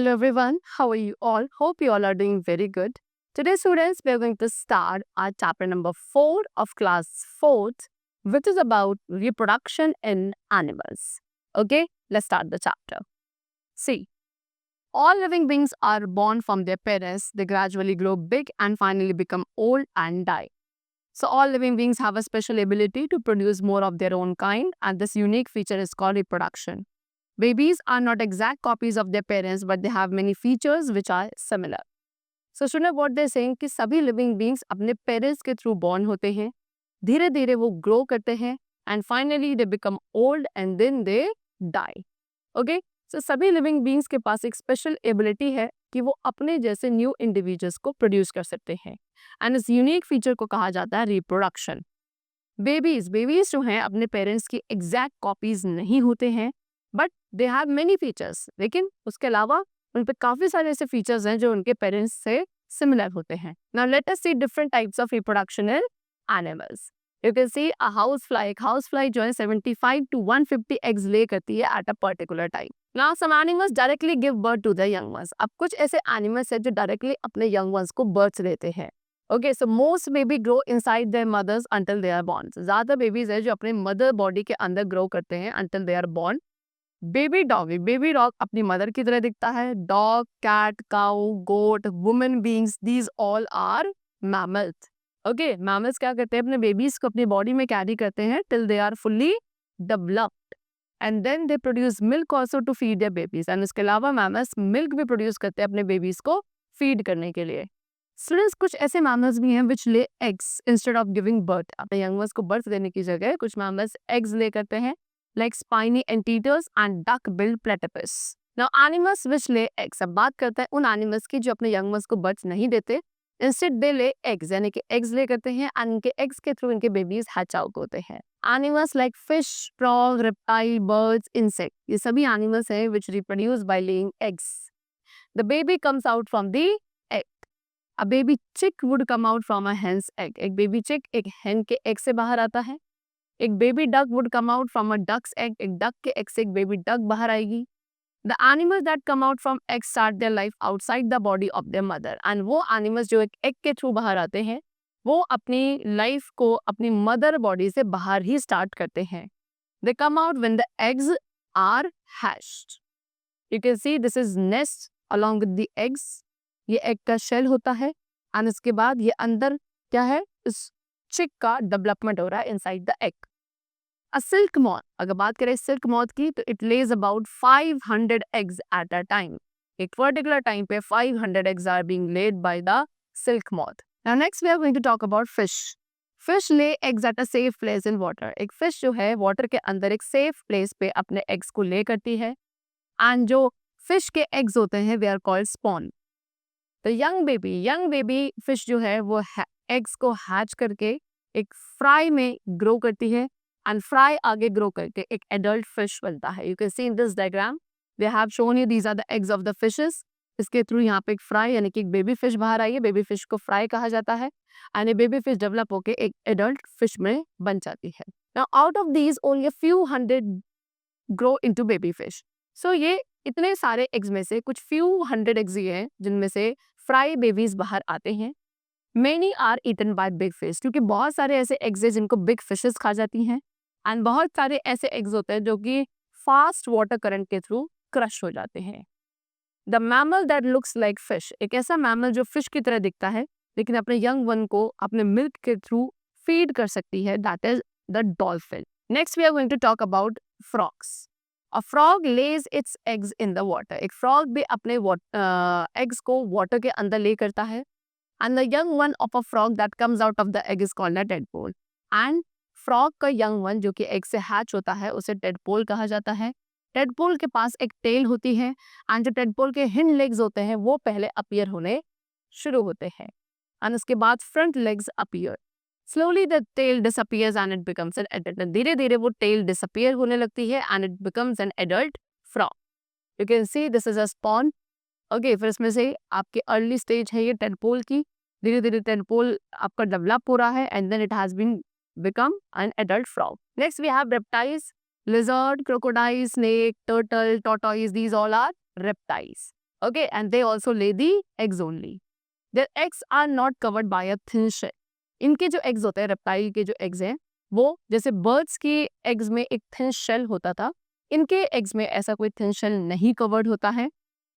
Hello everyone, how are you all? Hope you all are doing very good. Today students, we are going to start our chapter number 4 of class 4th, which is about reproduction in animals. Okay, let's start the chapter. See, all living beings are born from their parents, they gradually grow big and finally become old and die. So all living beings have a special ability to produce more of their own kind, and this unique feature is called reproduction. Babies are not exact copies of their parents, but they have many features which are similar. So student, what they're saying कि सभी living beings अपने parents के through born होते हैं, धीरे धीरे वो grow करते हैं and finally they become old and then they die. Okay? So सभी living beings के पास एक special ability है कि वो अपने जैसे new individuals को produce कर सकते हैं and इस unique feature को कहा जाता है reproduction. बेबीज जो हैं अपने पेरेंट्स की एग्जैक्ट कॉपीज नहीं होते हैं but they have many features, लेकिन उसके अलावा उन पे काफ़ी सारे ऐसे फीचर्स हैं जो उनके पेरेंट्स से सिमिलर होते हैं. Now let us see different types of reproduction in animals. You can see a house fly. एक हाउस फ्लाई जो है 75 to 150 एग्स ले करती है at a particular time. Now some animals directly give birth to the young ones. अब कुछ ऐसे animals हैं जो डायरेक्टली अपने यंग वंस को बर्थ देते हैं. Okay, so most baby grow inside their mothers until they are born. ज्यादा बेबीज है जो अपने मदर बॉडी के अंदर ग्रो करते हैं until they are born. Baby dog अपनी मदर की तरह दिखता है. Dog, cat, cow, goat, women beings, these all are mammals. Okay, mammals क्या करते हैं, अपने बेबीज को अपनी बॉडी में कैरी करते हैं till they are fully developed and then they produce milk also to feed their babies. And इसके अलावा मैमल्स मिल्क भी प्रोड्यूस करते हैं अपने बेबीज को फीड करने के लिए. स्टूडेंट्स, कुछ ऐसे मैमल्स भी हैं which lay eggs instead of giving birth. अपने यंग वंस को बर्थ देने की जगह कुछ मैमल्स एग्स ले करते हैं, like spiny anteaters and duck billed platypus. Now animals which lay eggs. अब बात करते हैं उन एनिमल्स की जो अपने यंग वंस को बर्थ नहीं देते, इंस्टेड दे ले एग्स, यानी कि एग्स ले करते हैं एंड इनके एग्स के थ्रू इनके बेबीज हैच आउट होते हैं. Animals like fish, frog, reptile, birds, insect, ये सभी एनिमल्स हैं which reproduce by laying eggs. The baby comes out from the egg. A baby chick would come out from a hen's egg. एक baby चिक एक hen के egg से बाहर आता है. एक baby duck would come out from a duck's egg. एक duck के egg से एक बेबी duck बाहर आएगी. The animals that come out from eggs start their life outside the body of their mother. And वो animals जो एक egg के थ्रू बाहर आते हैं, वो अपनी life को अपनी mother body से बाहर ही start करते हैं. They come out when the eggs are hatched. You can see this is nest along with the eggs. ये एग का शेल होता है एंड इसके बाद ये अंदर क्या है, इस चिक का डेवलपमेंट हो रहा है inside the egg. A silk moth, अगर बात करें सिल्क मॉथ की, तो it lays about 500 eggs at a time. एक पर्टिकुलर टाइम पे 500 eggs are being laid by the silk moth. Now next we are going to talk about fish. Fish lay eggs at a safe place in water. एक fish जो है water के अंदर एक safe place पे अपने eggs को ले करती है एंड जो फिश के एग्स होते हैं वे आर कॉल्ड स्पॉन. तो यंग बेबी फिश जो है वो एग्स को हैच करके एक फ्राई में ग्रो करती है एंड फ्राई आगे ग्रो करके एक एडल्ट फिश बनता है. You can see in this diagram we have shown you these are the eggs of the fishes. इसके थ्रू यहाँ पे एक फ्राई यानी कि एक बेबी फिश बाहर आई है. बेबी फिश को फ्राई कहा जाता है एंड ये बेबी फिश डेवलप होके एक एडल्ट फिश में बन जाती है. Now out of these only a few hundred grow into baby fish. So ये इतने सारे एग्स में से कुछ फ्यू हंड्रेड एग्स ही हैं जिनमें से फ्राई बेबीज बाहर आते हैं. Many are eaten by big fish, क्योंकि बहुत सारे ऐसे एग्स हैं जिनको बिग फिशेस खा जाती हैं एंड बहुत सारे ऐसे एग्स होते हैं जो कि फास्ट वाटर करंट के थ्रू क्रश हो जाते हैं. The mammal that looks like fish, एक ऐसा मैमल जो फिश की तरह दिखता है लेकिन अपने यंग वन को अपने मिल्क के थ्रू फीड कर सकती है, that is the dolphin. Next we are going to talk about frogs. A frog lays its eggs in the water. एक frog भी अपने eggs को water के अंदर ले करता है. And the young one of a frog that comes out of the egg is called a tadpole. And frog का young one जो कि egg से hatch होता है उसे tadpole कहा जाता है. tadpole के पास एक tail होती है and जो tadpole के hind legs होते हैं वो पहले appear होने शुरू होते हैं and उसके बाद front legs appear. Slowly the tail disappears and it becomes an adult. धीरे धीरे वो tail disappear होने लगती है and it becomes an adult frog. You can see this is a spawn. Okay, फिर इसमें से आपके early stage है ये tadpole की. धीरे धीरे tadpole आपका develop हो रहा है and then it has been become an adult frog. Next we have reptiles. Lizard, crocodile, snake, turtle, tortoise. These all are reptiles. Okay, and they also lay the eggs only. Their eggs are not covered by a thin shell. इनके जो eggs होते हैं, reptile के जो eggs हैं, वो जैसे birds के eggs में एक thin shell होता था, इनके eggs में ऐसा कोई thin shell नहीं covered होता है.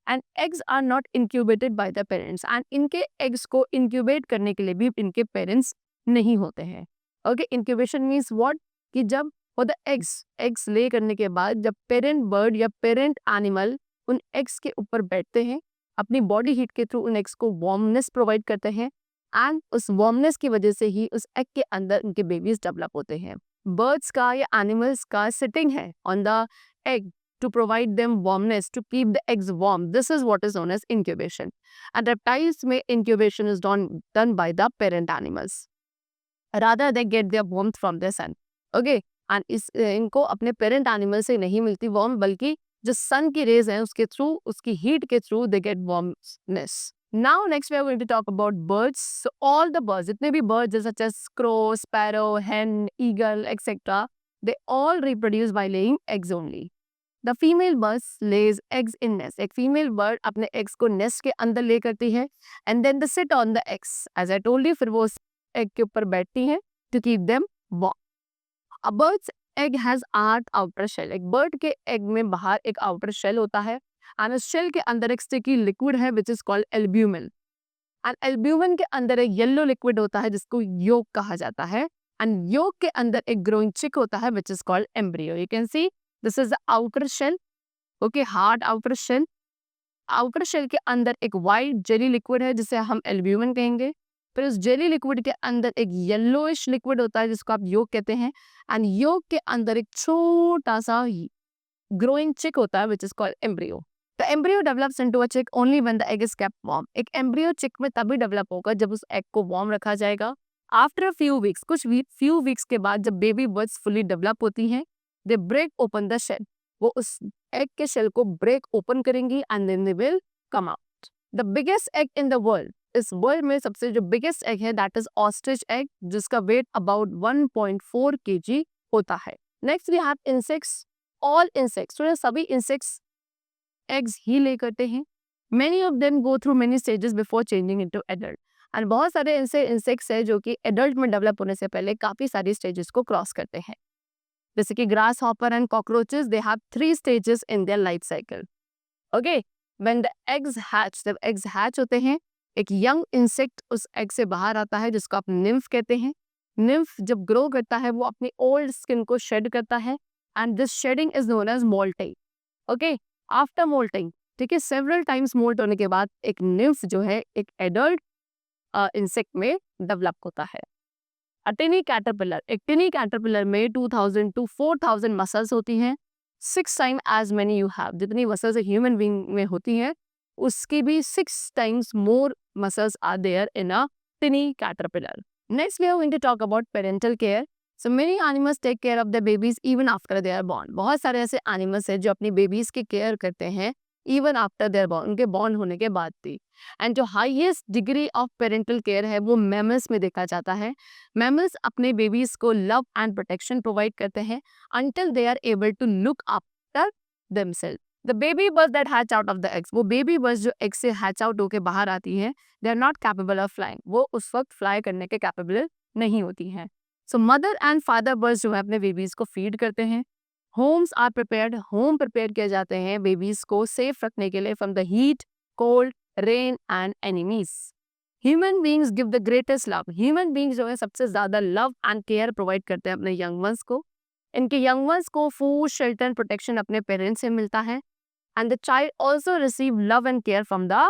And eggs are not incubated by the parents. And इनके eggs को incubate करने के लिए भी इनके parents नहीं होते हैं. Okay, incubation means what? कि जब for the eggs lay करने के बाद जब parent bird या parent animal उन eggs के ऊपर बैठते हैं, अपनी body heat के थ्रू उन eggs को warmness provide करते हैं, and उस warmness की वजह से ही उस egg के अंदर उनके babies develop होते हैं. Birds का या animals का sitting है on the egg to provide them warmness, to keep the eggs warm. This is what is known as incubation. And reptiles में incubation is done by the parent animals. Rather they get their warmth from the sun. Okay, and इनको अपने parent animal से नहीं मिलती warmth, बल्कि जो sun की rays हैं उसके through, उसकी heat के through they get warmness. Now next we are going to talk about birds. So all the birds, जितने भी birds such as crow, sparrow, hen, eagle, etc. they all reproduce by laying eggs only. The female bird lays eggs in nest. एक female bird अपने eggs को nest के अंदर ले करती है and then they sit on the eggs. As I told you, फिर वो egg के ऊपर बैठती हैं to keep them warm. A bird's egg has hard outer shell. एक bird के egg में बाहर एक outer shell होता है and उस shell के अंदर एक sticky liquid है which is called albumen. And albumen के अंदर एक yellow liquid होता है जिसको yolk कहा जाता है and yolk के अंदर एक growing chick होता है which is called embryo. You can see this is the outer shell. Okay, hard outer shell. Outer shell के अंदर एक white jelly liquid है जिसे हम albumen कहेंगे. फिर उस jelly liquid के अंदर एक yellowish liquid होता है जिसको आप yolk कहते हैं. And yolk के अंदर एक छोटा सा growing chick होता है which is called embryo. The embryo develops into a chick only when the egg is kept warm. एक embryo chick में तभी develop होगा जब उस egg को warm रखा जाएगा. After a few weeks, few weeks के बाद जब baby birds fully develop होती हैं, they break open the shell. वो उस egg के shell को break open करेंगी and then they will come out. The biggest egg in the world, इस world में सबसे जो biggest egg है that is ostrich egg जिसका weight about 1.4 kg होता है. Next we have insects. All insects, तो सभी insects eggs ही lay करते हैं. Many of them go through many stages before changing into adult. And बहुत सारे ऐसे insects हैं जो कि adult में develop होने से पहले काफी सारी stages को cross करते हैं. जैसे कि grasshopper and cockroaches, they have 3 stages in their life cycle. Okay, when the eggs hatch, जब eggs hatch होते हैं, एक young insect उस egg से बाहर आता है जिसको आप nymph कहते हैं. Nymph जब grow करता है वो अपनी old skin को shed करता है and this shedding is known as molting. Okay, after molting, ठीक है, several times molt होने के बाद एक nymph जो है एक adult insect में develop होता है. A tiny caterpillar, एक tiny caterpillar में 2000 to 4000 muscles होती हैं. 6 times as many you have. जितनी muscles एक human being में होती हैं, उसकी भी 6 times more muscles are there in a tiny caterpillar. Next, we are going to talk about parental care. So many animals take care of their babies even after they are born. बहुत सारे ऐसे animals हैं जो अपनी babies की care करते हैं even after they are born, उनके born होने के बाद भी. And जो highest degree of parental care है वो mammals में देखा जाता है. Mammals अपने babies को love and protection provide करते हैं until they are able to look after themselves. The baby birds that hatch out of the eggs, वो baby birds जो egg से hatch out होके बाहर आती हैं, they are not capable of flying. वो उस वक्त fly करने के capable नहीं होती हैं. So mother and father birds जो है अपने babies को feed करते हैं. Homes are prepared, home prepare किए जाते हैं babies को safe रखने के लिए from the heat, cold, rain and enemies. Human beings give the greatest love. Human beings जो है सबसे ज़्यादा love and care provide करते हैं अपने young ones को. इनके young ones को food, shelter and protection अपने parents से मिलता है. And the child also receive love and care from the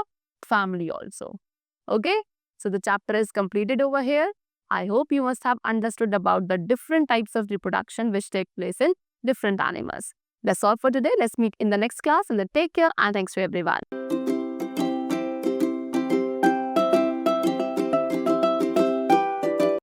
family also. Okay, so the chapter is completed over here. I hope you must have understood about the different types of reproduction which take place in different animals. That's all for today. Let's meet in the next class and then take care and thanks to everyone.